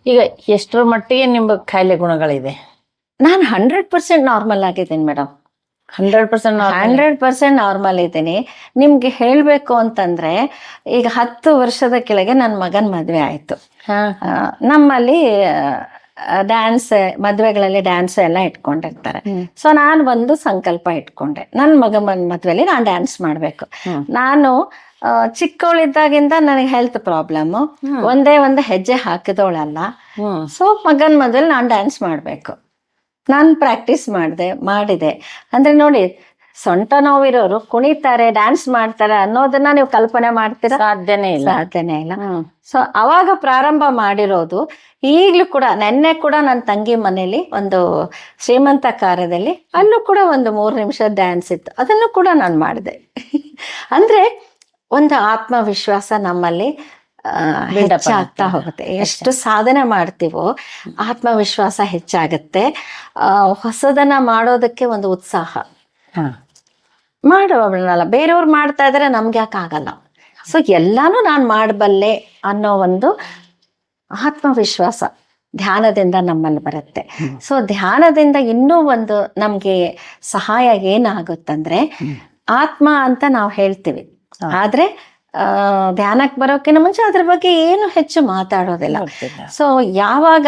ಈಗ ಎಷ್ಟರ ಮಟ್ಟಿಗೆ ನಿಮ್ಮ ಕಾಯಿಲೆ ಗುಣಗಳಿದೆ? ನಾನು 100% ನಾರ್ಮಲ್ ಆಗಿದ್ದೀನಿ ಮೇಡಮ್. 100% 100% ನಾರ್ಮಲ್ ಇದ್ದೀನಿ. ನಿಮ್ಗೆ ಹೇಳ್ಬೇಕು ಅಂತಂದ್ರೆ ಈಗ 10 ವರ್ಷದ ಕೆಳಗೆ ನನ್ನ ಮಗನ ಮದುವೆ ಆಯ್ತು. ನಮ್ಮಲ್ಲಿ ಡ್ಯಾನ್ಸ್, ಮದುವೆಗಳಲ್ಲಿ ಡ್ಯಾನ್ಸ್ ಎಲ್ಲ ಇಟ್ಕೊಂಡಿರ್ತಾರೆ. ಸೊ ನಾನು ಒಂದು ಸಂಕಲ್ಪ ಇಟ್ಕೊಂಡೆ, ನನ್ನ ಮಗನ ಮದುವೆಯಲ್ಲಿ ನಾನು ಡ್ಯಾನ್ಸ್ ಮಾಡಬೇಕು. ನಾನು ಚಿಕ್ಕವಳಿದ್ದಾಗಿಂದ ನನಗೆ ಹೆಲ್ತ್ ಪ್ರಾಬ್ಲಮ್ಮು, ಒಂದೇ ಒಂದು ಹೆಜ್ಜೆ ಹಾಕಿದವಳಲ್ಲ. ಸೊ ಮಗನ ಮದುವೆಲಿ ನಾನು ಡ್ಯಾನ್ಸ್ ಮಾಡಬೇಕು. ನಾನು ಪ್ರಾಕ್ಟೀಸ್ ಮಾಡಿದೆ. ಅಂದ್ರೆ ನೋಡಿ, ಸೊಂಟ ನೋವಿರೋರು ಕುಣಿತಾರೆ, ಡ್ಯಾನ್ಸ್ ಮಾಡ್ತಾರೆ ಅನ್ನೋದನ್ನ ನೀವು ಕಲ್ಪನೆ ಮಾಡ್ತೀರಾ? ಸಾಧ್ಯನೇ ಇಲ್ಲ. ಸೊ ಅವಾಗ ಪ್ರಾರಂಭ ಮಾಡಿರೋದು. ಈಗಲೂ ಕೂಡ, ನೆನ್ನೆ ಕೂಡ ನನ್ನ ತಂಗಿ ಮನೇಲಿ ಒಂದು ಶ್ರೀಮಂತ ಕಾರ್ಯದಲ್ಲಿ ಅಲ್ಲೂ ಕೂಡ ಒಂದು 3 ನಿಮಿಷ ಡ್ಯಾನ್ಸ್ ಇತ್ತು, ಅದನ್ನು ಕೂಡ ನಾನು ಮಾಡಿದೆ. ಅಂದ್ರೆ ಒಂದು ಆತ್ಮವಿಶ್ವಾಸ ನಮ್ಮಲ್ಲಿ ಹೆಚ್ಚಾಗ್ತಾ ಹೋಗುತ್ತೆ. ಎಷ್ಟು ಸಾಧನೆ ಮಾಡ್ತೀವೋ ಆತ್ಮವಿಶ್ವಾಸ ಹೆಚ್ಚಾಗುತ್ತೆ. ಹೊಸದನ್ನ ಮಾಡೋದಕ್ಕೆ ಒಂದು ಉತ್ಸಾಹ. ಮಾಡೋಲ್ಲ, ಬೇರೆಯವ್ರು ಮಾಡ್ತಾ ಇದ್ರೆ ನಮ್ಗೆ ಯಾಕೆ ಆಗಲ್ಲ? ಸೊ ಎಲ್ಲಾನು ನಾನು ಮಾಡಬಲ್ಲೆ ಅನ್ನೋ ಒಂದು ಆತ್ಮವಿಶ್ವಾಸ ಧ್ಯಾನದಿಂದ ನಮ್ಮಲ್ಲಿ ಬರುತ್ತೆ. ಸೊ ಧ್ಯಾನದಿಂದ ಇನ್ನೂ ಒಂದು ನಮ್ಗೆ ಸಹಾಯ ಏನಾಗುತ್ತಂದ್ರೆ, ಆತ್ಮ ಅಂತ ನಾವು ಹೇಳ್ತೀವಿ, ಆದ್ರೆ ಧ್ಯಾನಕ್ಕೆ ಬರೋಕ್ಕಿಂತ ಮುಂಚೆ ಅದ್ರ ಬಗ್ಗೆ ಏನು ಹೆಚ್ಚು ಮಾತಾಡೋದಿಲ್ಲ. ಸೊ ಯಾವಾಗ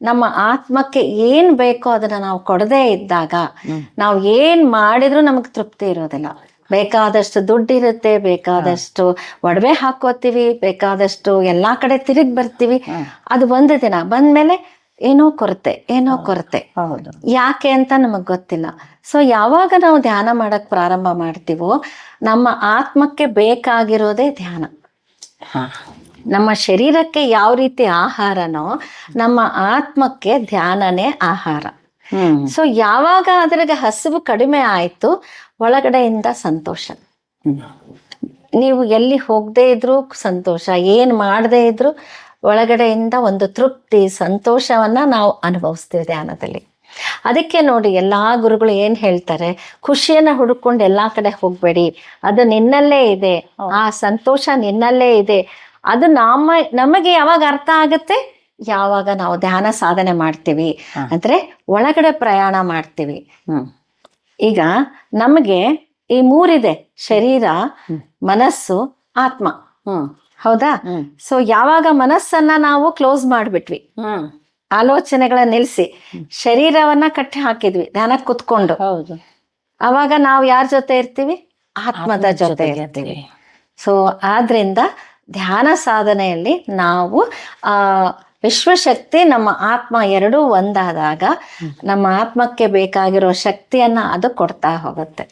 ನಮ್ಮ ಆತ್ಮಕ್ಕೆ ಏನ್ ಬೇಕೋ ಅದನ್ನ ನಾವು ಕೊಡದೇ ಇದ್ದಾಗ ನಾವು ಏನ್ ಮಾಡಿದ್ರು ನಮಗೆ ತೃಪ್ತಿ ಇರೋದಿಲ್ಲ. ಬೇಕಾದಷ್ಟು ದುಡ್ಡಿರುತ್ತೆ, ಬೇಕಾದಷ್ಟು ಒಡವೆ ಹಾಕೋತೀವಿ, ಬೇಕಾದಷ್ಟು ಎಲ್ಲಾ ಕಡೆ ತಿರುಗಿ ಬರ್ತೀವಿ. ಅದು ಒಂದು ದಿನ ಬಂದ್ಮೇಲೆ ಏನೋ ಕೊರತೆ. ಯಾಕೆ ಅಂತ ನಮಗ್ ಗೊತ್ತಿಲ್ಲ. ಸೊ ಯಾವಾಗ ನಾವು ಧ್ಯಾನ ಮಾಡಕ್ ಪ್ರಾರಂಭ ಮಾಡ್ತೀವೋ ನಮ್ಮ ಆತ್ಮಕ್ಕೆ ಬೇಕಾಗಿರೋದೇ ಧ್ಯಾನ. ನಮ್ಮ ಶರೀರಕ್ಕೆ ಯಾವ ರೀತಿ ಆಹಾರನೋ ನಮ್ಮ ಆತ್ಮಕ್ಕೆ ಧ್ಯಾನನೇ ಆಹಾರ. ಸೊ ಯಾವಾಗ ಅದ್ರಿಗೆ ಹಸಿವು ಕಡಿಮೆ ಆಯ್ತು, ಒಳಗಡೆಯಿಂದ ಸಂತೋಷ. ನೀವು ಎಲ್ಲಿ ಹೋಗದೆ ಇದ್ರು ಸಂತೋಷ, ಏನ್ ಮಾಡದೇ ಇದ್ರು ಒಳಗಡೆಯಿಂದ ಒಂದು ತೃಪ್ತಿ, ಸಂತೋಷವನ್ನ ನಾವು ಅನುಭವಿಸ್ತೀವಿ ಧ್ಯಾನದಲ್ಲಿ. ಅದಕ್ಕೆ ನೋಡಿ, ಎಲ್ಲಾ ಗುರುಗಳು ಏನ್ ಹೇಳ್ತಾರೆ, ಖುಷಿಯನ್ನ ಹುಡುಕೊಂಡು ಎಲ್ಲಾ ಕಡೆ ಹೋಗ್ಬೇಡಿ, ಅದು ನಿನ್ನಲ್ಲೇ ಇದೆ, ಆ ಸಂತೋಷ ನಿನ್ನಲ್ಲೇ ಇದೆ. ಅದು ನಮಗೆ ಯಾವಾಗ ಅರ್ಥ ಆಗುತ್ತೆ, ಯಾವಾಗ ನಾವು ಧ್ಯಾನ ಸಾಧನೆ ಮಾಡ್ತೀವಿ, ಅಂದ್ರೆ ಒಳಗಡೆ ಪ್ರಯಾಣ ಮಾಡ್ತೀವಿ. ಈಗ ನಮಗೆ ಈ 3 ಇದೆ, ಶರೀರ, ಮನಸ್ಸು, ಆತ್ಮ. ಹೌದಾ? ಸೊ ಯಾವಾಗ ಮನಸ್ಸನ್ನ ನಾವು ಕ್ಲೋಸ್ ಮಾಡ್ಬಿಟ್ವಿ, ಆಲೋಚನೆಗಳನ್ನ ನಿಲ್ಸಿ ಶರೀರವನ್ನ ಕಟ್ಟಿ ಹಾಕಿದ್ವಿ ಧ್ಯಾನಕ್ಕೆ ಕುತ್ಕೊಂಡು, ಅವಾಗ ನಾವು ಯಾರ ಜೊತೆ ಇರ್ತೀವಿ? ಆತ್ಮದ ಜೊತೆ ಇರ್ತೀವಿ. ಸೊ ಆದ್ರಿಂದ ಧ್ಯಾನ ಸಾಧನೆಯಲ್ಲಿ ನಾವು ವಿಶ್ವಶಕ್ತಿ, ನಮ್ಮ ಆತ್ಮ ಎರಡೂ ಒಂದಾದಾಗ ನಮ್ಮ ಆತ್ಮಕ್ಕೆ ಬೇಕಾಗಿರೋ ಶಕ್ತಿಯನ್ನ ಅದು ಕೊಡ್ತಾ ಹೋಗುತ್ತೆ.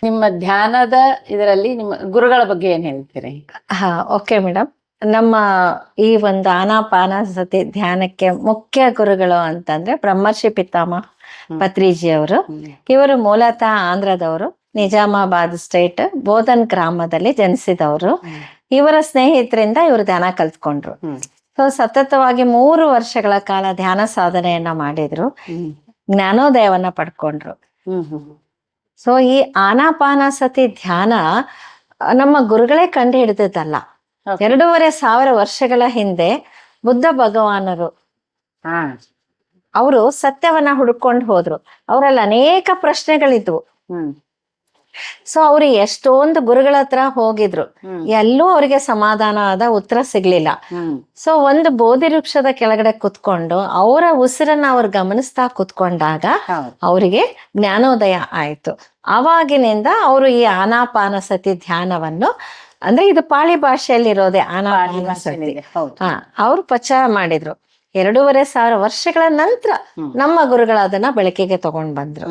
ನಿಮ್ಮ ಧ್ಯಾನದ ಇದರಲ್ಲಿ ನಿಮ್ಮ ಗುರುಗಳ ಬಗ್ಗೆ ಏನ್ ಹೇಳ್ತೀರಿ? ಓಕೆ ಮೇಡಮ್, ನಮ್ಮ ಈ ಒಂದು ಆನಾಪಾನಸತಿ ಧ್ಯಾನಕ್ಕೆ ಮುಖ್ಯ ಗುರುಗಳು ಅಂತಂದ್ರೆ ಬ್ರಹ್ಮರ್ಷಿ ಪಿತಾಮಹ ಪತ್ರಿಜಿ ಅವರು. ಇವರು ಮೂಲತಃ ಆಂಧ್ರದವರು, ನಿಜಾಮಾಬಾದ್ ಸ್ಟೇಟ್ ಬೋಧನ್ ಗ್ರಾಮದಲ್ಲಿ ಜನಿಸಿದವರು. ಇವರ ಸ್ನೇಹಿತರಿಂದ ಇವರು ಧ್ಯಾನ ಕಲ್ತ್ಕೊಂಡ್ರು. ಸೊ ಸತತವಾಗಿ 3 ವರ್ಷಗಳ ಕಾಲ ಧ್ಯಾನ ಸಾಧನೆಯನ್ನ ಮಾಡಿದ್ರು, ಜ್ಞಾನೋದಯವನ್ನ ಪಡ್ಕೊಂಡ್ರು. ಸೊ ಈ ಆನಾಪಾನಸತಿ ಧ್ಯಾನ ನಮ್ಮ ಗುರುಗಳೇ ಕಂಡು ಹಿಡಿದದ್ದಲ್ಲ. 2500 ವರ್ಷಗಳ ಹಿಂದೆ ಬುದ್ಧ ಭಗವಾನರು ಅವರು ಸತ್ಯವನ್ನ ಹುಡ್ಕೊಂಡು ಹೋದ್ರು. ಅವರಲ್ಲಿ ಅನೇಕ ಪ್ರಶ್ನೆಗಳಿದ್ವು. ಸೊ ಅವ್ರು ಎಷ್ಟೊಂದು ಗುರುಗಳ ಹತ್ರ ಹೋಗಿದ್ರು, ಎಲ್ಲೂ ಅವರಿಗೆ ಸಮಾಧಾನವಾದ ಉತ್ತರ ಸಿಗ್ಲಿಲ್ಲ. ಸೊ ಒಂದು ಬೋಧಿ ವೃಕ್ಷದ ಕೆಳಗಡೆ ಕುತ್ಕೊಂಡು ಅವರ ಉಸಿರನ್ನ ಅವ್ರು ಗಮನಿಸ್ತಾ ಕುತ್ಕೊಂಡಾಗ ಅವರಿಗೆ ಜ್ಞಾನೋದಯ ಆಯ್ತು. ಅವಾಗಿನಿಂದ ಅವರು ಈ ಆನಾಪಾನಸತಿ ಧ್ಯಾನವನ್ನು, ಅಂದ್ರೆ ಇದು ಪಾಳಿ ಭಾಷೆಯಲ್ಲಿ ಇರೋದೇ ಆನಾಪಾನಸತಿ, ಅವ್ರು ಪ್ರಚಾರ ಮಾಡಿದ್ರು. 2500 ವರ್ಷಗಳ ನಂತರ ನಮ್ಮ ಗುರುಗಳು ಅದನ್ನ ಬೆಳಕಿಗೆ ತಗೊಂಡ್ ಬಂದ್ರು.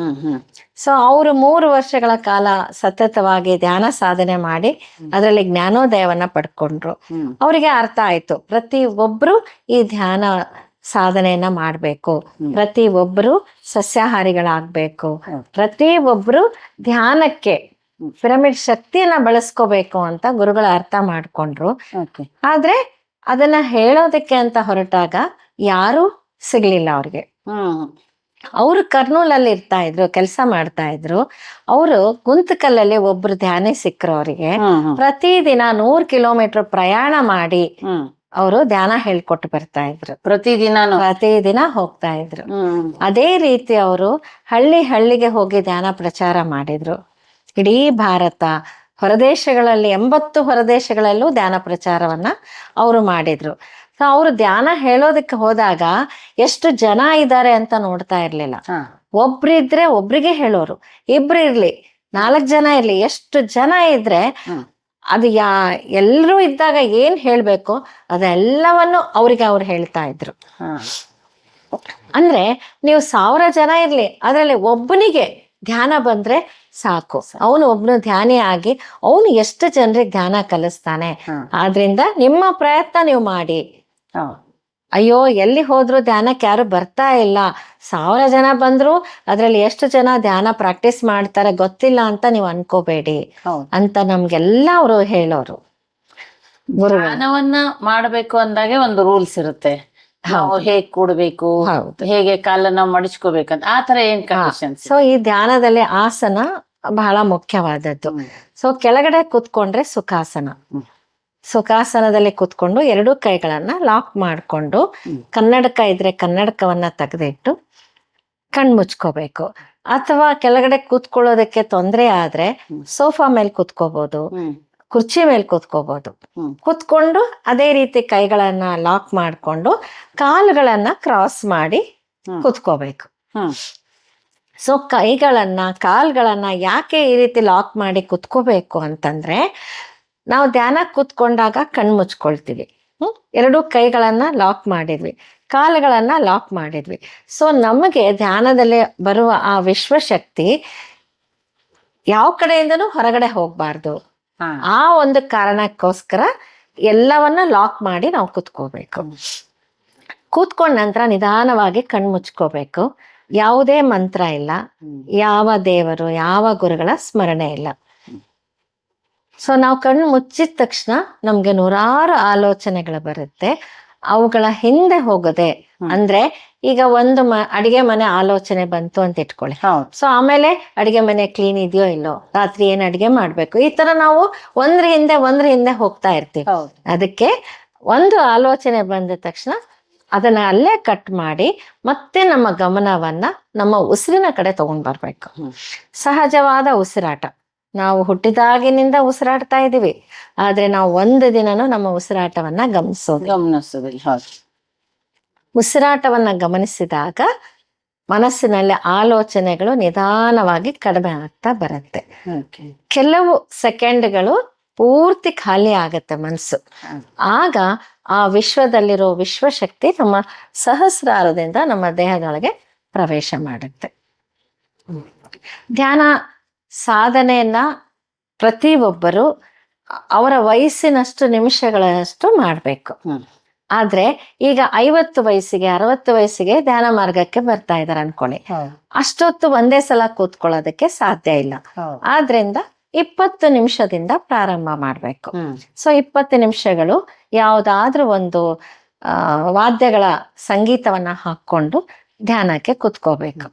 ಸೊ ಅವರು 3 ವರ್ಷಗಳ ಕಾಲ ಸತತವಾಗಿ ಧ್ಯಾನ ಸಾಧನೆ ಮಾಡಿ ಅದರಲ್ಲಿ ಜ್ಞಾನೋದಯವನ್ನ ಪಡ್ಕೊಂಡ್ರು. ಅವರಿಗೆ ಅರ್ಥ ಆಯ್ತು, ಪ್ರತಿ ಒಬ್ರು ಈ ಧ್ಯಾನ ಸಾಧನೆಯನ್ನ ಮಾಡ್ಬೇಕು, ಪ್ರತಿ ಒಬ್ರು ಸಸ್ಯಾಹಾರಿಗಳಾಗ್ಬೇಕು, ಪ್ರತಿ ಒಬ್ರು ಧ್ಯಾನಕ್ಕೆ ಪಿರಮಿಡ್ ಶಕ್ತಿಯನ್ನ ಬಳಸ್ಕೋಬೇಕು ಅಂತ ಗುರುಗಳು ಅರ್ಥ ಮಾಡ್ಕೊಂಡ್ರು. ಆದ್ರೆ ಅದನ್ನ ಹೇಳೋದಕ್ಕೆ ಅಂತ ಹೊರಟಾಗ ಯಾರು ಸಿಗ್ಲಿಲ್ಲ ಅವ್ರಿಗೆ. ಅವರು ಕರ್ನೂಲಲ್ಲಿ ಇರ್ತಾ ಇದ್ರು, ಕೆಲಸ ಮಾಡ್ತಾ ಇದ್ರು. ಅವರು ಗುಂತಕಲ್ಲಲ್ಲಿ ಒಬ್ರು ಧ್ಯಾನಿ ಸಿಕ್ಕರು ಅವರಿಗೆ. ಪ್ರತಿದಿನ 100 ಕಿಲೋಮೀಟರ್ ಪ್ರಯಾಣ ಮಾಡಿ ಅವರು ಧ್ಯಾನ ಹೇಳ್ಕೊಟ್ಟು ಬರ್ತಾ ಇದ್ರು. ಪ್ರತಿದಿನ ಹೋಗ್ತಾ ಇದ್ರು. ಅದೇ ರೀತಿ ಅವರು ಹಳ್ಳಿಗೆ ಹೋಗಿ ಧ್ಯಾನ ಪ್ರಚಾರ ಮಾಡಿದ್ರು. ಇಡೀ ಭಾರತ, ಹೊರದೇಶಗಳಲ್ಲಿ 80 ಹೊರದೇಶಗಳಲ್ಲೂ ಧ್ಯಾನ ಪ್ರಚಾರವನ್ನ ಅವರು ಮಾಡಿದ್ರು. ಸೊ ಅವರು ಧ್ಯಾನ ಹೇಳೋದಕ್ಕೆ ಹೋದಾಗ ಎಷ್ಟು ಜನ ಇದ್ದಾರೆ ಅಂತ ನೋಡ್ತಾ ಇರ್ಲಿಲ್ಲ. ಒಬ್ರಿದ್ರೆ ಒಬ್ರಿಗೆ ಹೇಳೋರು, ಇಬ್ರು ಇರ್ಲಿ 4 ಜನ ಇರ್ಲಿ, ಎಷ್ಟು ಜನ ಇದ್ರೆ ಅದು ಎಲ್ರೂ ಇದ್ದಾಗ ಏನ್ ಹೇಳ್ಬೇಕು ಅದೆಲ್ಲವನ್ನು ಅವ್ರಿಗೆ ಅವ್ರು ಹೇಳ್ತಾ ಇದ್ರು. ಅಂದ್ರೆ ನೀವು 1000 ಜನ ಇರ್ಲಿ, ಅದ್ರಲ್ಲಿ ಒಬ್ಬನಿಗೆ ಧ್ಯಾನ ಬಂದ್ರೆ ಸಾಕು, ಅವನು ಒಬ್ನು ಧ್ಯಾನಿ ಆಗಿ ಅವನು ಎಷ್ಟು ಜನರಿಗೆ ಧ್ಯಾನ ಕಲಿಸ್ತಾನೆ. ಆದ್ರಿಂದ ನಿಮ್ಮ ಪ್ರಯತ್ನ ನೀವು ಮಾಡಿ. ಅಯ್ಯೋ ಎಲ್ಲಿ ಹೋದ್ರು ಧ್ಯಾನಕ್ಕೆ ಯಾರು ಬರ್ತಾ ಇಲ್ಲ, 1000 ಜನ ಬಂದ್ರು ಅದ್ರಲ್ಲಿ ಎಷ್ಟು ಜನ ಧ್ಯಾನ ಪ್ರಾಕ್ಟೀಸ್ ಮಾಡ್ತಾರೆ ಗೊತ್ತಿಲ್ಲ ಅಂತ ನೀವು ಅನ್ಕೋಬೇಡಿ ಅಂತ ನಮ್ಗೆಲ್ಲ ಅವರು ಹೇಳೋರು. ಧ್ಯಾನವನ್ನ ಮಾಡ್ಬೇಕು ಅಂದಾಗೆ ಒಂದು ರೂಲ್ಸ್ ಇರುತ್ತೆ, ನಾವು ಹೇಗ್ ಕೂಡ್ಬೇಕು, ಹೇಗೆ ಕಾಲನ್ನ ಮಡಿಚ್ಕೋಬೇಕಂತ, ಆ ತರ ಏನ್ ಕಂಡೀಷನ್ಸ್? ಸೊ ಈ ಧ್ಯಾನದಲ್ಲಿ ಆಸನ ಬಹಳ ಮುಖ್ಯವಾದದ್ದು. ಸೊ ಕೆಳಗಡೆ ಕೂತ್ಕೊಂಡ್ರೆ ಸುಖಾಸನ. ಸುಖಾಸನದಲ್ಲಿ ಕೂತ್ಕೊಂಡು 2 ಕೈಗಳನ್ನ ಲಾಕ್ ಮಾಡ್ಕೊಂಡು, ಕನ್ನಡಕ ಇದ್ರೆ ಕನ್ನಡಕವನ್ನ ತೆಗೆದಿಟ್ಟು ಕಣ್ಮುಚ್ಕೋಬೇಕು. ಅಥವಾ ಕೆಳಗಡೆ ಕೂತ್ಕೊಳ್ಳೋದಕ್ಕೆ ತೊಂದರೆ ಆದ್ರೆ ಸೋಫಾ ಮೇಲೆ ಕೂತ್ಕೋಬಹುದು, ಕುರ್ಚಿ ಮೇಲೆ ಕೂತ್ಕೋಬಹುದು. ಕೂತ್ಕೊಂಡು ಅದೇ ರೀತಿ ಕೈಗಳನ್ನ ಲಾಕ್ ಮಾಡ್ಕೊಂಡು ಕಾಲುಗಳನ್ನ ಕ್ರಾಸ್ ಮಾಡಿ ಕೂತ್ಕೋಬೇಕು. ಸೊ ಕಾಲ್ಗಳನ್ನ ಯಾಕೆ ಈ ರೀತಿ ಲಾಕ್ ಮಾಡಿ ಕುತ್ಕೋಬೇಕು ಅಂತಂದ್ರೆ, ನಾವು ಧ್ಯಾನ ಕೂತ್ಕೊಂಡಾಗ ಕಣ್ ಮುಚ್ಕೊಳ್ತೀವಿ, 2 ಕೈಗಳನ್ನ ಲಾಕ್ ಮಾಡಿದ್ವಿ, ಕಾಲುಗಳನ್ನ ಲಾಕ್ ಮಾಡಿದ್ವಿ. ಸೊ ನಮಗೆ ಧ್ಯಾನದಲ್ಲಿ ಬರುವ ಆ ವಿಶ್ವಶಕ್ತಿ ಯಾವ ಕಡೆಯಿಂದನೂ ಹೊರಗಡೆ ಹೋಗ್ಬಾರ್ದು. ಆ ಒಂದು ಕಾರಣಕ್ಕೋಸ್ಕರ ಎಲ್ಲವನ್ನ ಲಾಕ್ ಮಾಡಿ ನಾವು ಕೂತ್ಕೋಬೇಕು. ಕೂತ್ಕೊಂಡ ನಂತರ ನಿಧಾನವಾಗಿ ಕಣ್ ಮುಚ್ಕೋಬೇಕು. ಯಾವುದೇ ಮಂತ್ರ ಇಲ್ಲ, ಯಾವ ದೇವರು ಯಾವ ಗುರುಗಳ ಸ್ಮರಣೆ ಇಲ್ಲ. ಸೊ ನಾವು ಕಣ್ಣು ಮುಚ್ಚಿದ ತಕ್ಷಣ ನಮ್ಗೆ 100 ಆಲೋಚನೆಗಳು ಬರುತ್ತೆ. ಅವುಗಳ ಹಿಂದೆ ಹೋಗದೆ, ಅಂದ್ರೆ ಈಗ ಒಂದು ಅಡಿಗೆ ಮನೆ ಆಲೋಚನೆ ಬಂತು ಅಂತ ಇಟ್ಕೊಳ್ಳಿ. ಸೊ ಆಮೇಲೆ ಅಡಿಗೆ ಮನೆ ಕ್ಲೀನ್ ಇದೆಯೋ ಇಲ್ಲೋ, ರಾತ್ರಿ ಏನ್ ಅಡಿಗೆ ಮಾಡ್ಬೇಕು, ಈ ತರ ನಾವು ಒಂದ್ರ ಹಿಂದೆ ಹೋಗ್ತಾ ಇರ್ತೀವಿ. ಅದಕ್ಕೆ ಒಂದು ಆಲೋಚನೆ ಬಂದ ತಕ್ಷಣ ಅದನ್ನ ಅಲ್ಲೇ ಕಟ್ ಮಾಡಿ ಮತ್ತೆ ನಮ್ಮ ಗಮನವನ್ನ ನಮ್ಮ ಉಸಿರಿನ ಕಡೆ ತಗೊಂಡ್ ಬರ್ಬೇಕು. ಸಹಜವಾದ ಉಸಿರಾಟ. ನಾವು ಹುಟ್ಟಿದಾಗಿನಿಂದ ಉಸಿರಾಡ್ತಾ ಇದೀವಿ, ಆದ್ರೆ ನಾವು ಒಂದು ದಿನನೂ ನಮ್ಮ ಉಸಿರಾಟವನ್ನ ಗಮನಿಸೋದಿಲ್ಲ. ಉಸಿರಾಟವನ್ನ ಗಮನಿಸಿದಾಗ ಮನಸ್ಸಿನಲ್ಲಿ ಆಲೋಚನೆಗಳು ನಿಧಾನವಾಗಿ ಕಡಿಮೆ ಆಗ್ತಾ ಬರುತ್ತೆ. ಕೆಲವು ಸೆಕೆಂಡ್ಗಳು ಪೂರ್ತಿ ಖಾಲಿ ಆಗತ್ತೆ ಮನಸ್ಸು. ಆಗ ಆ ವಿಶ್ವದಲ್ಲಿರೋ ವಿಶ್ವಶಕ್ತಿ ನಮ್ಮ ಸಹಸ್ರಾರದಿಂದ ನಮ್ಮ ದೇಹದೊಳಗೆ ಪ್ರವೇಶ ಮಾಡುತ್ತೆ. ಧ್ಯಾನ ಸಾಧನೆಯನ್ನ ಪ್ರತಿಯೊಬ್ಬರು ಅವರ ವಯಸ್ಸಿನಷ್ಟು ನಿಮಿಷಗಳಷ್ಟು ಮಾಡ್ಬೇಕು. ಆದ್ರೆ ಈಗ 50 ವಯಸ್ಸಿಗೆ 60 ವಯಸ್ಸಿಗೆ ಧ್ಯಾನ ಮಾರ್ಗಕ್ಕೆ ಬರ್ತಾ ಇದಾರೆ ಅನ್ಕೊಳ್ಳಿ, ಅಷ್ಟೊತ್ತು ಒಂದೇ ಸಲ ಕೂತ್ಕೊಳ್ಳೋದಕ್ಕೆ ಸಾಧ್ಯ ಇಲ್ಲ. ಆದ್ರಿಂದ 20 ನಿಮಿಷದಿಂದ ಪ್ರಾರಂಭ ಮಾಡ್ಬೇಕು. ಸೊ 20 ನಿಮಿಷಗಳು ಯಾವ್ದಾದ್ರೂ ಒಂದು ವಾದ್ಯಗಳ ಸಂಗೀತವನ್ನ ಹಾಕೊಂಡು ಧ್ಯಾನಕ್ಕೆ ಕುತ್ಕೋಬೇಕು.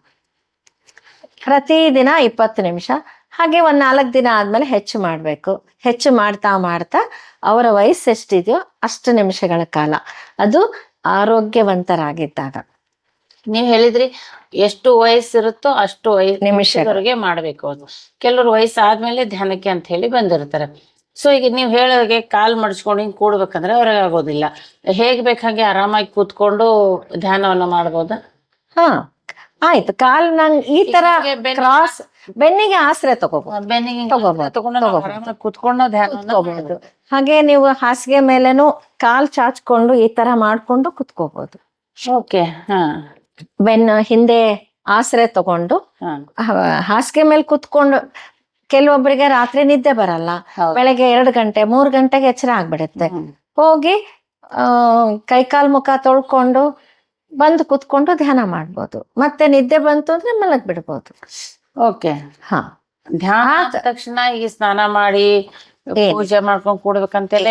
ಪ್ರತಿದಿನ 20 ನಿಮಿಷ. ಹಾಗೆ 4 ದಿನ ಆದ್ಮೇಲೆ ಹೆಚ್ಚು ಮಾಡ್ಬೇಕು. ಹೆಚ್ಚು ಮಾಡ್ತಾ ಅವರ ವಯಸ್ಸು ಎಷ್ಟಿದೆಯೋ ಅಷ್ಟು ನಿಮಿಷಗಳ ಕಾಲ, ಅದು ಆರೋಗ್ಯವಂತರಾಗಿದ್ದಾಗ. ನೀವ್ ಹೇಳಿದ್ರಿ ಎಷ್ಟು ವಯಸ್ಸಿರುತ್ತೋ ಅಷ್ಟು ನಿಮಿಷವರೆಗೆ ಮಾಡ್ಬೇಕು. ಅದು ಕೆಲವರು ವಯಸ್ಸಾದ್ಮೇಲೆ ಧ್ಯಾನಕ್ಕೆ ಅಂತ ಹೇಳಿ ಬಂದಿರ್ತಾರೆ. ಸೊ ಈಗ ನೀವ್ ಹೇಳೋಗೆ ಕಾಲ್ ಮಡಿಸ್ಕೊಂಡು ಹಿಂಗ್ ಕೂಡ್ಬೇಕಂದ್ರೆ ಅವ್ರಿಗೆ ಆಗೋದಿಲ್ಲ. ಹೇಗ್ ಬೇಕಾಗಿ ಆರಾಮಾಗಿ ಕೂತ್ಕೊಂಡು ಧ್ಯಾನವನ್ನ ಮಾಡ್ಬೋದಾ? ಆಯ್ತು. ಕಾಲ್ ನಂಗ್ ಈ ತರ ಕ್ರಾಸ್ ಬೆನ್ನಿಗೆ ಆಶ್ರಯ ತಗೋಬಹುದು, ಕೂತ್ಕೊಂಡು. ಹಾಗೆ ನೀವು ಹಾಸಿಗೆ ಮೇಲೆನು ಕಾಲ್ ಚಾಚ್ಕೊಂಡು ಈ ತರ ಮಾಡ್ಕೊಂಡು ಕುತ್ಕೋಬಹುದು. ಓಕೆ. ಬೆನ್ನು ಹಿಂದೆ ಆಶ್ರಯ ತಗೊಂಡು ಹಾಸಿಗೆ ಮೇಲೆ ಕುತ್ಕೊಂಡು. ಕೆಲವೊಬ್ಬರಿಗೆ ರಾತ್ರಿ ನಿದ್ದೆ ಬರಲ್ಲ, ಬೆಳಗ್ಗೆ 2 ಗಂಟೆ 3 ಗಂಟೆಗೆ ಎಚ್ಚರ ಆಗ್ಬಿಡುತ್ತೆ. ಹೋಗಿ ಕೈಕಾಲ್ ಮುಖ ತೊಳ್ಕೊಂಡು ಬಂದು ಕುತ್ಕೊಂಡು ಧ್ಯಾನ ಮಾಡ್ಬೋದು. ಮತ್ತೆ ನಿದ್ದೆ ಬಂತು ಅಂದ್ರೆ ಮಲಗ್ ಬಿಡ್ಬೋದು. ಓಕೆ. ಧ್ಯಾನ ತಕ್ಷಣ ಈಗ ಸ್ನಾನ ಮಾಡಿ ಪೂಜೆ ಮಾಡ್ಕೊಂಡು ಕೂಡ್ಬೇಕಂತೆಲ್ಲ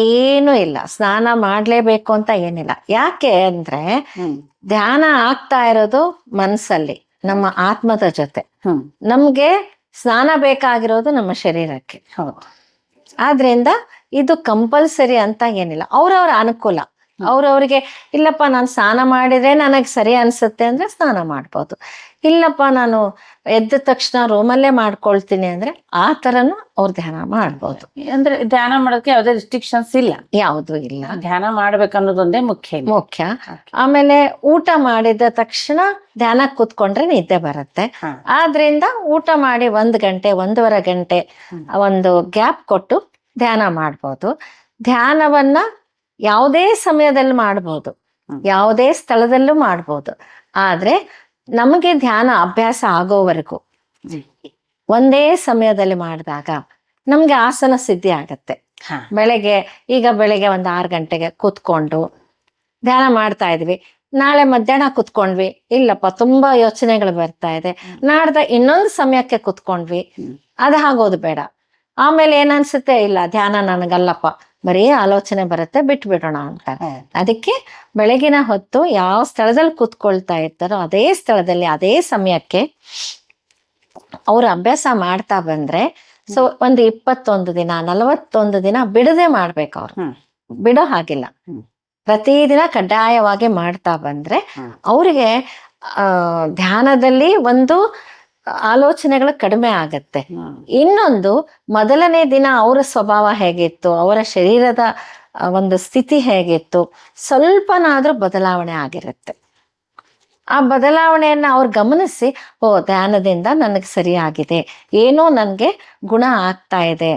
ಏನು ಇಲ್ಲ. ಸ್ನಾನ ಮಾಡ್ಲೇಬೇಕು ಅಂತ ಏನಿಲ್ಲ. ಯಾಕೆ ಅಂದ್ರೆ ಧ್ಯಾನ ಆಗ್ತಾ ಇರೋದು ಮನ್ಸಲ್ಲಿ, ನಮ್ಮ ಆತ್ಮದ ಜೊತೆ. ನಮ್ಗೆ ಸ್ನಾನ ಬೇಕಾಗಿರೋದು ನಮ್ಮ ಶರೀರಕ್ಕೆ. ಆದ್ರಿಂದ ಇದು ಕಂಪಲ್ಸರಿ ಅಂತ ಏನಿಲ್ಲ, ಅವ್ರವ್ರ ಅನುಕೂಲ. ಅವ್ರವ್ರಿಗೆ ಇಲ್ಲಪ್ಪ ನಾನು ಸ್ನಾನ ಮಾಡಿದ್ರೆ ನನಗೆ ಸರಿ ಅನ್ಸುತ್ತೆ ಅಂದ್ರೆ ಸ್ನಾನ ಮಾಡ್ಬೋದು, ಇಲ್ಲಪ್ಪ ನಾನು ಎದ್ದ ತಕ್ಷಣ ರೂಮಲ್ಲೇ ಮಾಡ್ಕೊಳ್ತೀನಿ ಅಂದ್ರೆ ಆ ಥರನೂ ಅವ್ರು ಧ್ಯಾನ ಮಾಡ್ಬೋದು. ಅಂದ್ರೆ ಧ್ಯಾನ ಮಾಡೋದಕ್ಕೆ ಯಾವುದೇ ರಿಸ್ಟ್ರಿಕ್ಷನ್ಸ್ ಇಲ್ಲ, ಯಾವುದೂ ಇಲ್ಲ, ಧ್ಯಾನ ಮಾಡ್ಬೇಕನ್ನೋದೊಂದೇ ಮುಖ್ಯ ಇಲ್ಲಿ. ಮುಖ್ಯ. ಆಮೇಲೆ ಊಟ ಮಾಡಿದ ತಕ್ಷಣ ಧ್ಯಾನ ಕೂತ್ಕೊಂಡ್ರೆ ನಿದ್ದೆ ಬರುತ್ತೆ. ಆದ್ರಿಂದ ಊಟ ಮಾಡಿ 1 ಗಂಟೆ 1.5 ಗಂಟೆ ಒಂದು ಗ್ಯಾಪ್ ಕೊಟ್ಟು ಧ್ಯಾನ ಮಾಡ್ಬೋದು. ಧ್ಯಾನವನ್ನ ಯಾವುದೇ ಸಮಯದಲ್ಲಿ ಮಾಡ್ಬೋದು, ಯಾವುದೇ ಸ್ಥಳದಲ್ಲೂ ಮಾಡ್ಬೋದು. ಆದ್ರೆ ನಮಗೆ ಧ್ಯಾನ ಅಭ್ಯಾಸ ಆಗೋವರೆಗೂ ಒಂದೇ ಸಮಯದಲ್ಲಿ ಮಾಡಿದಾಗ ನಮ್ಗೆ ಆಸನ ಸಿದ್ಧಿ ಆಗತ್ತೆ. ಬೆಳಗ್ಗೆ ಒಂದು 6 ಗಂಟೆಗೆ ಕೂತ್ಕೊಂಡು ಧ್ಯಾನ ಮಾಡ್ತಾ ಇದ್ವಿ, ನಾಳೆ ಮಧ್ಯಾಹ್ನ ಕೂತ್ಕೊಂಡ್ವಿ, ಇಲ್ಲಪ್ಪ ತುಂಬಾ ಯೋಚನೆಗಳು ಬರ್ತಾ ಇದೆ, ನಾಡ್ದ ಇನ್ನೊಂದು ಸಮಯಕ್ಕೆ ಕೂತ್ಕೊಂಡ್ವಿ, ಅದು ಆಗೋದು ಬೇಡ. ಆಮೇಲೆ ಏನನ್ಸುತ್ತೆ, ಇಲ್ಲ ಧ್ಯಾನ ನನಗಲ್ಲಪ್ಪ, ಬರೀ ಆಲೋಚನೆ ಬರುತ್ತೆ, ಬಿಟ್ಬಿಡೋಣ ಅಂತ. ಅದಕ್ಕೆ ಬೆಳಗಿನ ಹೊತ್ತು ಯಾವ ಸ್ಥಳದಲ್ಲಿ ಕೂತ್ಕೊಳ್ತಾ ಇರ್ತಾರೋ ಅದೇ ಸ್ಥಳದಲ್ಲಿ ಅದೇ ಸಮಯಕ್ಕೆ ಅವ್ರು ಅಭ್ಯಾಸ ಮಾಡ್ತಾ ಬಂದ್ರೆ, ಸೊ ಒಂದು 21 ದಿನ 41 ದಿನ ಬಿಡದೆ ಮಾಡ್ಬೇಕು. ಅವ್ರು ಬಿಡೋ ಹಾಗಿಲ್ಲ, ಪ್ರತಿದಿನ ಕಡ್ಡಾಯವಾಗಿ ಮಾಡ್ತಾ ಬಂದ್ರೆ ಅವ್ರಿಗೆ ಧ್ಯಾನದಲ್ಲಿ ಒಂದು ಆಲೋಚನೆಗಳು ಕಡಿಮೆ ಆಗತ್ತೆ. ಇನ್ನೊಂದು, ಮೊದಲನೇ ದಿನ ಅವರ ಸ್ವಭಾವ ಹೇಗಿತ್ತು, ಅವರ ಶರೀರದ ಒಂದು ಸ್ಥಿತಿ ಹೇಗಿತ್ತು, ಸ್ವಲ್ಪನಾದ್ರೂ ಬದಲಾವಣೆ ಆಗಿರುತ್ತೆ. ಆ ಬದಲಾವಣೆಯನ್ನ ಅವ್ರು ಗಮನಿಸಿ, ಓ ಧ್ಯಾನದಿಂದ ನನಗೆ ಸರಿಯಾಗಿದೆ, ಏನೋ ನನಗೆ ಗುಣ ಆಗ್ತಾ ಇದೆ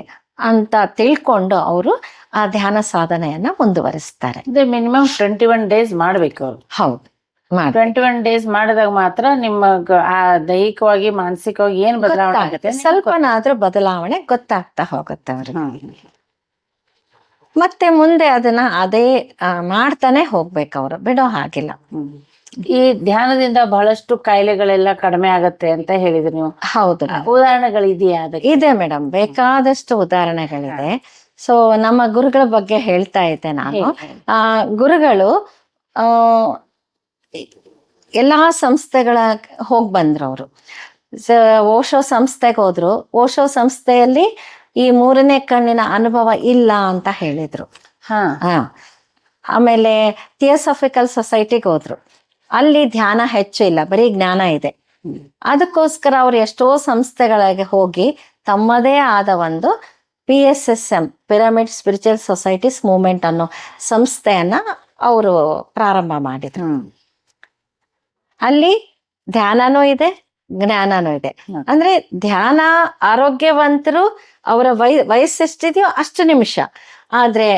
ಅಂತ ತಿಳ್ಕೊಂಡು ಅವರು ಆ ಧ್ಯಾನ ಸಾಧನೆಯನ್ನ ಮುಂದುವರಿಸ್ತಾರೆ. ಮಿನಿಮಮ್ 21 ಡೇಸ್ ಮಾಡ್ಬೇಕು ಅವ್ರು. ಹೌದು, 21 ಡೇಸ್ ಮಾಡಿದಾಗ ಮಾತ್ರ ನಿಮ್ಮ ಆ ದೈಹಿಕವಾಗಿ ಮಾನಸಿಕವಾಗಿ ಏನ್ ಬದಲಾವಣೆ ಆಗುತ್ತೆ, ಸ್ವಲ್ಪನಾದ್ರೂ ಬದಲಾವಣೆ ಗೊತ್ತಾಗ್ತಾ ಹೋಗುತ್ತೆ ಅವ್ರಿಗೆ. ಮತ್ತೆ ಮುಂದೆ ಅದನ್ನ ಅದೇ ಮಾಡ್ತಾನೆ ಹೋಗ್ಬೇಕು, ಅವರು ಬಿಡೋ ಹಾಗಿಲ್ಲ. ಈ ಧ್ಯಾನದಿಂದ ಬಹಳಷ್ಟು ಕಾಯಿಲೆಗಳೆಲ್ಲ ಕಡಿಮೆ ಆಗತ್ತೆ ಅಂತ ಹೇಳಿದ್ರಿ ನೀವು. ಹೌದು, ಉದಾಹರಣೆಗಳಿದೆಯಾ? ಇದೆ ಮೇಡಮ್, ಬೇಕಾದಷ್ಟು ಉದಾಹರಣೆಗಳಿದೆ. ಸೊ ನಮ್ಮ ಗುರುಗಳ ಬಗ್ಗೆ ಹೇಳ್ತಾ ಇದ್ದೆ ನಾನು. ಗುರುಗಳು ಎಲ್ಲಾ ಸಂಸ್ಥೆಗಳ ಹೋಗಿ ಬಂದ್ರು. ಅವರು ಓಶೋ ಸಂಸ್ಥೆಗೆ ಹೋದ್ರು. ಓಶೋ ಸಂಸ್ಥೆಯಲ್ಲಿ ಈ 3ನೇ ಕಣ್ಣಿನ ಅನುಭವ ಇಲ್ಲ ಅಂತ ಹೇಳಿದ್ರು. ಆಮೇಲೆ ಥಿಯೋಸಾಫಿಕಲ್ ಸೊಸೈಟಿಗೆ ಹೋದ್ರು. ಅಲ್ಲಿ ಧ್ಯಾನ ಹೆಚ್ಚು ಇಲ್ಲ, ಬರೀ ಜ್ಞಾನ ಇದೆ. ಅದಕ್ಕೋಸ್ಕರ ಅವ್ರು ಎಷ್ಟೋ ಸಂಸ್ಥೆಗಳಿಗೆ ಹೋಗಿ ತಮ್ಮದೇ ಆದ ಒಂದು PSSM pyramid spiritual societies movement ಅನ್ನೋ ಸಂಸ್ಥೆಯನ್ನ ಅವರು ಪ್ರಾರಂಭ ಮಾಡಿದ್ರು. ಅಲ್ಲಿ ಧ್ಯಾನನೂ ಇದೆ, ಜ್ಞಾನನೂ ಇದೆ. ಅಂದ್ರೆ ಧ್ಯಾನ ಆರೋಗ್ಯವಂತರು ಅವರ ವಯಸ್ಸೆಷ್ಟಿದೆಯೋ ಅಷ್ಟು ನಿಮಿಷ. ಆದ್ರೆ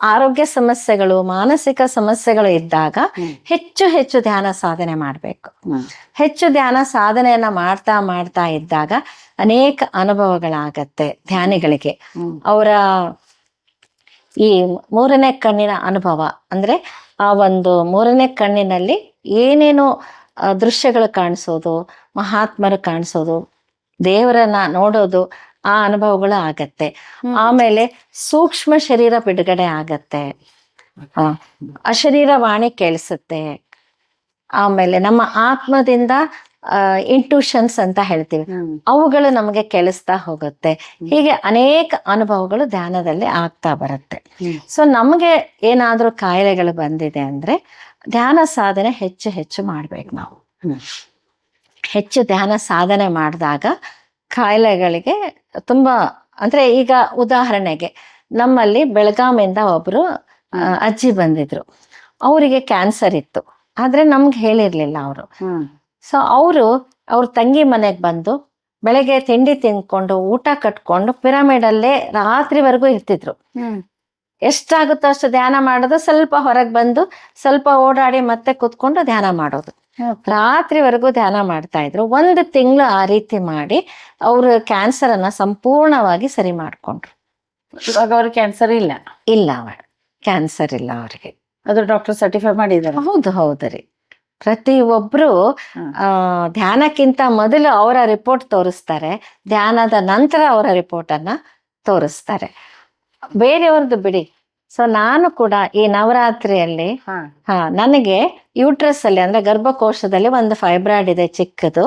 ಆರೋಗ್ಯ ಸಮಸ್ಯೆಗಳು, ಮಾನಸಿಕ ಸಮಸ್ಯೆಗಳು ಇದ್ದಾಗ ಹೆಚ್ಚು ಹೆಚ್ಚು ಧ್ಯಾನ ಸಾಧನೆ ಮಾಡ್ಬೇಕು. ಹೆಚ್ಚು ಧ್ಯಾನ ಸಾಧನೆಯನ್ನ ಮಾಡ್ತಾ ಮಾಡ್ತಾ ಇದ್ದಾಗ ಅನೇಕ ಅನುಭವಗಳಾಗತ್ತೆ ಧ್ಯಾನಿಗಳಿಗೆ. ಅವರ ಈ 3ನೇ ಕಣ್ಣಿನ ಅನುಭವ ಅಂದ್ರೆ ಆ ಒಂದು 3ನೇ ಕಣ್ಣಿನಲ್ಲಿ ಏನೇನು ದೃಶ್ಯಗಳು ಕಾಣಿಸೋದು, ಮಹಾತ್ಮರು ಕಾಣಿಸೋದು, ದೇವರನ್ನ ನೋಡೋದು, ಆ ಅನುಭವಗಳು ಆಗತ್ತೆ. ಆಮೇಲೆ ಸೂಕ್ಷ್ಮ ಶರೀರ ಬಿಡುಗಡೆ ಆಗತ್ತೆ, ಅಶರೀರ ವಾಣಿ ಕೇಳಿಸುತ್ತೆ. ಆಮೇಲೆ ನಮ್ಮ ಆತ್ಮದಿಂದ ಇಂಟ್ಯೂಷನ್ಸ್ ಅಂತ ಹೇಳ್ತೀವಿ, ಅವುಗಳು ನಮಗೆ ಕೇಳಿಸ್ತಾ ಹೋಗುತ್ತೆ. ಹೀಗೆ ಅನೇಕ ಅನುಭವಗಳು ಧ್ಯಾನದಲ್ಲಿ ಆಗ್ತಾ ಬರುತ್ತೆ. ಸೊ ನಮಗೆ ಏನಾದ್ರೂ ಕಾಯಿಲೆಗಳು ಬಂದಿದೆ ಅಂದ್ರೆ ಧ್ಯಾನ ಸಾಧನೆ ಹೆಚ್ಚು ಹೆಚ್ಚು ಮಾಡ್ಬೇಕು. ನಾವು ಹೆಚ್ಚು ಧ್ಯಾನ ಸಾಧನೆ ಮಾಡಿದಾಗ ಕಾಯಿಲೆಗಳಿಗೆ ತುಂಬಾ, ಅಂದ್ರೆ ಈಗ ಉದಾಹರಣೆಗೆ ನಮ್ಮಲ್ಲಿ ಬೆಳಗಾವಿಯಿಂದ ಒಬ್ರು ಅಜ್ಜಿ ಬಂದಿದ್ರು. ಅವರಿಗೆ ಕ್ಯಾನ್ಸರ್ ಇತ್ತು, ಆದ್ರೆ ನಮ್ಗೆ ಹೇಳಿರ್ಲಿಲ್ಲ ಅವರು. ಸೊ ಅವ್ರ ತಂಗಿ ಮನೆಗೆ ಬಂದು ಬೆಳಗ್ಗೆ ತಿಂಡಿ ತಿನ್ಕೊಂಡು ಊಟ ಕಟ್ಕೊಂಡು ಪಿರಮಿಡ್ ಅಲ್ಲೇ ರಾತ್ರಿವರೆಗೂ ಇರ್ತಿದ್ರು. ಎಷ್ಟಾಗುತ್ತೋ ಅಷ್ಟು ಧ್ಯಾನ ಮಾಡೋದು, ಸ್ವಲ್ಪ ಹೊರಗೆ ಬಂದು ಸ್ವಲ್ಪ ಓಡಾಡಿ ಮತ್ತೆ ಕುತ್ಕೊಂಡು ಧ್ಯಾನ ಮಾಡೋದು. ರಾತ್ರಿವರೆಗೂ ಧ್ಯಾನ ಮಾಡ್ತಾ ಇದ್ರು. 1 ತಿಂಗಳು ಆ ರೀತಿ ಮಾಡಿ ಅವ್ರ ಕ್ಯಾನ್ಸರ್ ಅನ್ನ ಸಂಪೂರ್ಣವಾಗಿ ಸರಿ ಮಾಡ್ಕೊಂಡ್ರು. ಇವಾಗ ಅವ್ರಿಗೆ ಕ್ಯಾನ್ಸರ್ ಇಲ್ಲ? ಇಲ್ಲ, ಕ್ಯಾನ್ಸರ್ ಇಲ್ಲ ಅವ್ರಿಗೆ. ಅದು ಡಾಕ್ಟರ್ ಸರ್ಟಿಫೈ ಮಾಡಿದ್ದಾರೆ? ಹೌದು, ಹೌದ್ರಿ. ಪ್ರತಿ ಒಬ್ರು ಧ್ಯಾನಕ್ಕಿಂತ ಮೊದಲು ಅವರ ರಿಪೋರ್ಟ್ ತೋರಿಸ್ತಾರೆ, ಧ್ಯಾನದ ನಂತರ ಅವರ ರಿಪೋರ್ಟ್ ಅನ್ನ ತೋರಿಸ್ತಾರೆ. ಬೇರೆಯವ್ರದ್ದು ಬಿಡಿ. ಸೊ ನಾನು ಕೂಡ ಈ ನವರಾತ್ರಿಯಲ್ಲಿ ನನಗೆ ಯೂಟ್ರಸ್ ಅಲ್ಲಿ ಅಂದ್ರೆ ಗರ್ಭಕೋಶದಲ್ಲಿ ಒಂದು ಫೈಬ್ರಾಯ್ಡ್ ಇದೆ ಚಿಕ್ಕದು.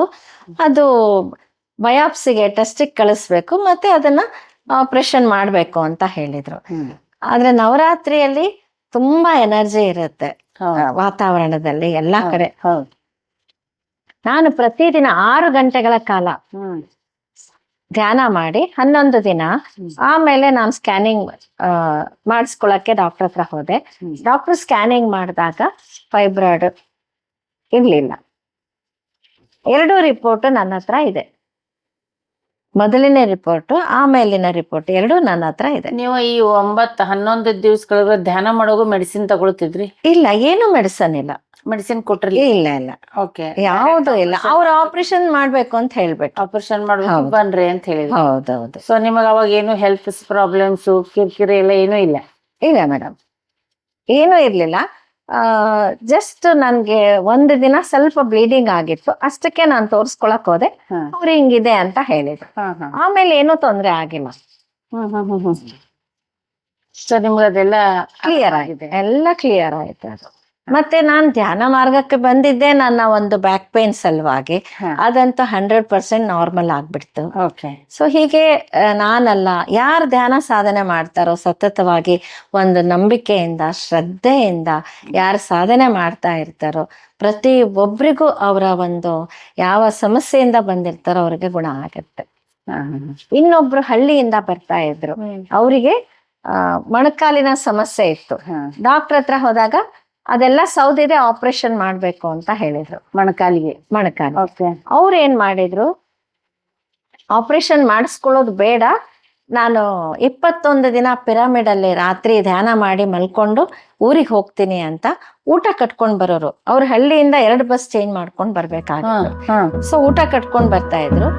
ಅದು ಬಯಾಪ್ಸಿಗೆ ಟೆಸ್ಟಿಗೆ ಕಳಿಸ್ಬೇಕು, ಮತ್ತೆ ಅದನ್ನ ಆಪರೇಷನ್ ಮಾಡ್ಬೇಕು ಅಂತ ಹೇಳಿದ್ರು. ಹ್ಮ್. ಆದ್ರೆ ನವರಾತ್ರಿಯಲ್ಲಿ ತುಂಬಾ ಎನರ್ಜಿ ಇರುತ್ತೆ ಹೌದು. ವಾತಾವರಣದಲ್ಲಿ ಎಲ್ಲಾ ಕಡೆ. ಹೌದು. ನಾನು ಪ್ರತಿದಿನ 6 ಗಂಟೆಗಳ ಕಾಲ ಹ್ಮ್. ಧ್ಯಾನ ಮಾಡಿ 11 ದಿನ ಆಮೇಲೆ ನಾನು ಸ್ಕ್ಯಾನಿಂಗ್ ಮಾಡಿಸ್ಕೊಳಕ್ಕೆ ಡಾಕ್ಟರ್ ಹತ್ರ ಹೋದೆ. ಡಾಕ್ಟರ್ ಸ್ಕ್ಯಾನಿಂಗ್ ಮಾಡಿದಾಗ ಫೈಬ್ರಾಯ್ಡ್ ಇರ್ಲಿಲ್ಲ. 2 ರಿಪೋರ್ಟ್ ನನ್ನ ಹತ್ರ ಇದೆ. ಮೊದಲನೇ ರಿಪೋರ್ಟ್ ಆಮೇಲಿನ ರಿಪೋರ್ಟ್ 2 ನನ್ನ ಹತ್ರ ಇದೆ. ನೀವು ಈ 9-11 ದಿವಸಗಳ ಧ್ಯಾನ ಮಾಡೋಗು ಮೆಡಿಸಿನ್ ತಗೊಳ್ತಿದ್ರಿ? ಇಲ್ಲ, ಏನು ಮೆಡಿಸನ್ ಇಲ್ಲ. ಮೆಡಿಸಿನ್ ಕೊಟ್ರಿ? ಇಲ್ಲ ಇಲ್ಲ, ಓಕೆ. ಯಾವುದು ಇಲ್ಲ. ಅವ್ರು ಆಪರೇಷನ್ ಮಾಡ್ಬೇಕು ಅಂತ ಹೇಳ್ಬಿಟ್ಟು ಆಪರೇಷನ್ ಮಾಡ್ಬೇಕು ಬನ್ರಿ ಅಂತ ಹೇಳಿದ್ರು. ಹೌದೌದು. ಸೊ ನಿಮಗ ಅವಾಗ ಏನು ಹೆಲ್ತ್ ಪ್ರಾಬ್ಲಮ್ಸ್ ಕಿರಿಕಿರಿ ಎಲ್ಲ ಏನೂ ಇಲ್ಲ? ಇಲ್ಲ ಮೇಡಮ್, ಏನೂ ಇರ್ಲಿಲ್ಲ. ಜಸ್ಟ್ ನನ್ಗೆ 1 ದಿನ ಸ್ವಲ್ಪ ಬ್ಲೀಡಿಂಗ್ ಆಗಿತ್ತು, ಅಷ್ಟಕ್ಕೆ ನಾನು ತೋರ್ಸ್ಕೊಳಕ್ ಹೋದೆ. ಅವ್ರು ಹಿಂಗಿದೆ ಅಂತ ಹೇಳಿದ್ರು. ಆಮೇಲೆ ಏನೂ ತೊಂದ್ರೆ ಆಗಿಲ್ಲ. ಸೊ ನಿಮ್ಗೆ ಅದೆಲ್ಲ ಕ್ಲಿಯರ್ ಆಗಿದೆ, ಎಲ್ಲ ಕ್ಲಿಯರ್ ಆಯ್ತು ಅದು. ಮತ್ತೆ ನಾನ್ ಧ್ಯಾನ ಮಾರ್ಗಕ್ಕೆ ಬಂದಿದ್ದೆ ನನ್ನ ಒಂದು ಬ್ಯಾಕ್ ಪೇನ್ ಸಲುವಾಗಿ. ಅದಂತೂ 100% ನಾರ್ಮಲ್ ಆಗ್ಬಿಡ್ತು. ಓಕೆ. ಸೊ ಹೀಗೆ ನಾನಲ್ಲ, ಯಾರು ಧ್ಯಾನ ಸಾಧನೆ ಮಾಡ್ತಾರೋ ಸತತವಾಗಿ ಒಂದು ನಂಬಿಕೆಯಿಂದ ಶ್ರದ್ಧೆಯಿಂದ ಯಾರು ಸಾಧನೆ ಮಾಡ್ತಾ ಇರ್ತಾರೋ ಪ್ರತಿ ಒಬ್ರಿಗೂ ಅವರ ಒಂದು ಯಾವ ಸಮಸ್ಯೆಯಿಂದ ಬಂದಿರ್ತಾರೋ ಅವ್ರಿಗೆ ಗುಣ ಆಗತ್ತೆ. ಇನ್ನೊಬ್ರು ಹಳ್ಳಿಯಿಂದ ಬರ್ತಾ ಇದ್ರು, ಅವರಿಗೆ ಮೊಣಕಾಲಿನ ಸಮಸ್ಯೆ ಇತ್ತು. ಡಾಕ್ಟರ್ ಹತ್ರ ಹೋದಾಗ ಅದೆಲ್ಲ ಸೌದಿದೆ, ಆಪರೇಷನ್ ಮಾಡ್ಬೇಕು ಅಂತ ಹೇಳಿದ್ರು ಮೊಣಕಾಲಿಗೆ. ಓಕೆ. ಅವ್ರು ಏನ್ ಮಾಡಿದ್ರು, ಆಪರೇಷನ್ ಮಾಡಿಸ್ಕೊಳ್ಳೋದು ಬೇಡ, ನಾನು 21 ದಿನ ಪಿರಮಿಡ್ ಅಲ್ಲಿ ರಾತ್ರಿ ಧ್ಯಾನ ಮಾಡಿ ಮಲ್ಕೊಂಡು ಊರಿಗೆ ಹೋಗ್ತೀನಿ ಅಂತ ಊಟ ಕಟ್ಕೊಂಡ್ ಬರೋರು. ಅವ್ರ ಹಳ್ಳಿಯಿಂದ 2 ಬಸ್ ಚೇಂಜ್ ಮಾಡ್ಕೊಂಡ್ ಬರ್ಬೇಕಾಗಿತ್ತು. ಸೊ ಊಟ ಕಟ್ಕೊಂಡ್ ಬರ್ತಾ ಇದ್ರು.